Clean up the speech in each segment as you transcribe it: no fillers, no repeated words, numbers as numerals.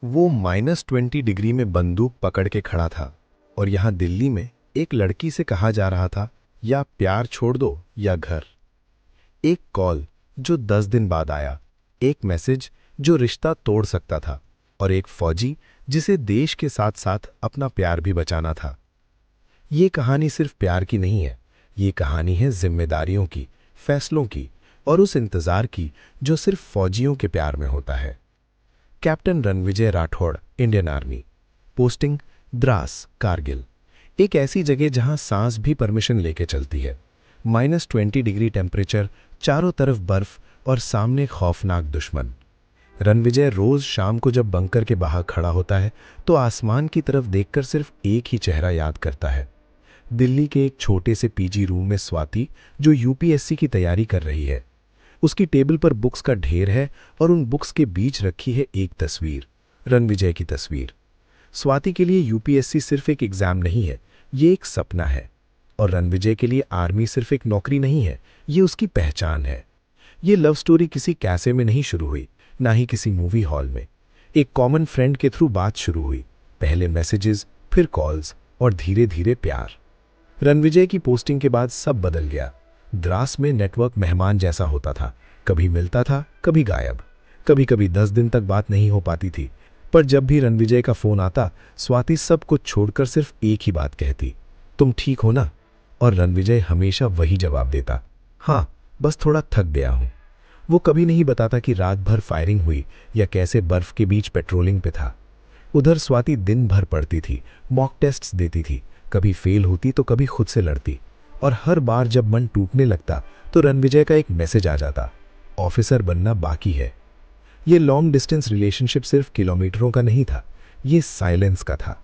वो -20 डिग्री में बंदूक पकड़ के खड़ा था और यहाँ दिल्ली में एक लड़की से कहा जा रहा था, या प्यार छोड़ दो या घर। एक कॉल जो 10 दिन बाद आया, एक मैसेज जो रिश्ता तोड़ सकता था, और एक फौजी जिसे देश के साथ साथ अपना प्यार भी बचाना था। ये कहानी सिर्फ प्यार की नहीं है, ये कहानी है जिम्मेदारियों की, फैसलों की और उस इंतजार की जो सिर्फ फौजियों के प्यार में होता है। Captain Ranvijay Rathore, Indian army. Posting Dras, Kargil. एक ऐसी जगह जहां सांस भी परमिशन लेके चलती है। -20 डिग्री टेम्परेचर, चारों तरफ बर्फ और सामने खौफनाक दुश्मन। रणविजय रोज शाम को जब बंकर के बाहर खड़ा होता है तो आसमान की तरफ देखकर सिर्फ एक ही चेहरा याद करता है। दिल्ली के एक छोटे से पीजी रूम में स्वाति, जो यूपीएससी की तैयारी कर रही है। उसकी टेबल पर बुक्स का ढेर है और उन बुक्स के बीच रखी है एक तस्वीर, रणविजय की तस्वीर। स्वाति के लिए यूपीएससी सिर्फ एक एग्जाम नहीं है, ये एक सपना है। और रणविजय के लिए आर्मी सिर्फ एक नौकरी नहीं है, ये उसकी पहचान है। ये लव स्टोरी किसी कैफे में नहीं शुरू हुई, ना ही किसी मूवी हॉल में। एक कॉमन फ्रेंड के थ्रू बात शुरू हुई, पहले मैसेजेस, फिर कॉल्स और धीरे धीरे प्यार। रणविजय की पोस्टिंग के बाद सब बदल गया। द्रास में नेटवर्क मेहमान जैसा होता था, कभी मिलता था, कभी गायब। कभी कभी 10 दिन तक बात नहीं हो पाती थी, पर जब भी रणविजय का फोन आता, स्वाति सब कुछ छोड़कर सिर्फ एक ही बात कहती, तुम ठीक हो ना? और रणविजय हमेशा वही जवाब देता, हाँ, बस थोड़ा थक गया हूं। वो कभी नहीं बताता कि रात भर फायरिंग हुई या कैसे बर्फ के बीच पेट्रोलिंग पे था। उधर स्वाति दिन भर पढ़ती थी, मॉक टेस्ट्स देती थी, कभी फेल होती तो कभी खुद से लड़ती। और हर बार जब मन टूटने लगता तो रणविजय का एक मैसेज आ जाता, ऑफिसर बनना बाकी है। ये लॉन्ग डिस्टेंस रिलेशनशिप सिर्फ किलोमीटरों का नहीं था, ये साइलेंस का था।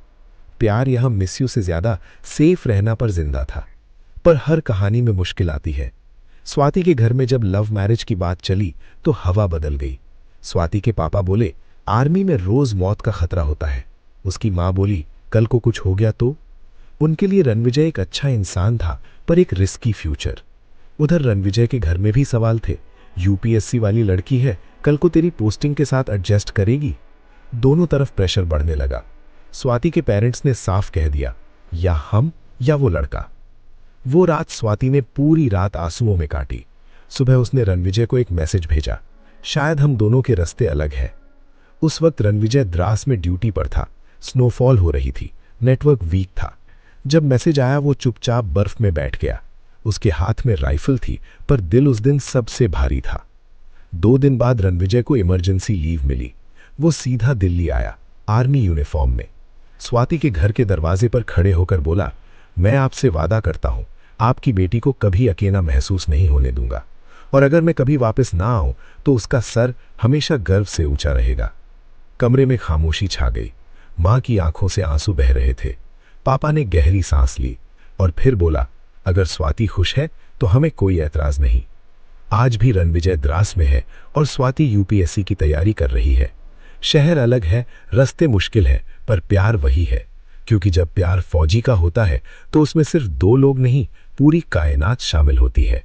प्यार यहां मिस यू से ज्यादा सेफ रहना पर जिंदा था। पर हर कहानी में मुश्किल आती है। स्वाति के घर में जब लव मैरिज की बात चली तो हवा बदल गई। स्वाति के पापा बोले, आर्मी में रोज मौत का खतरा होता है। उसकी मां बोली, कल को कुछ हो गया तो? उनके लिए रणविजय एक अच्छा इंसान था, पर एक रिस्की फ्यूचर। उधर रणविजय के घर में भी सवाल थे, यूपीएससी वाली लड़की है, कल को तेरी पोस्टिंग के साथ एडजस्ट करेगी? दोनों तरफ प्रेशर बढ़ने लगा। स्वाति के पेरेंट्स ने साफ कह दिया, या हम या वो लड़का। वो रात स्वाति ने पूरी रात आंसुओं में काटी। सुबह उसने रणविजय को एक मैसेज भेजा, शायद हम दोनों के रास्ते अलग हैं। उस वक्त रणविजय द्रास में ड्यूटी पर था, स्नोफॉल हो रही थी, नेटवर्क वीक था। जब मैसेज आया वो चुपचाप बर्फ में बैठ गया। उसके हाथ में राइफल थी, पर दिल उस दिन सबसे भारी था। 2 दिन बाद रणविजय को इमरजेंसी लीव मिली। वो सीधा दिल्ली आया, आर्मी यूनिफॉर्म में। स्वाति के घर के दरवाजे पर खड़े होकर बोला, मैं आपसे वादा करता हूं, आपकी बेटी को कभी अकेला महसूस नहीं होने दूंगा, और अगर मैं कभी वापस ना आऊं तो उसका सर हमेशा गर्व से ऊंचा रहेगा। कमरे में खामोशी छा गई। मां की आंखों से आंसू बह रहे थे। पापा ने गहरी सांस ली और फिर बोला, अगर स्वाति खुश है तो हमें कोई ऐतराज नहीं। आज भी रणविजय द्रास में है और स्वाति यूपीएससी की तैयारी कर रही है। शहर अलग है, रास्ते मुश्किल है, पर प्यार वही है। क्योंकि जब प्यार फौजी का होता है तो उसमें सिर्फ 2 लोग नहीं, पूरी कायनात शामिल होती है।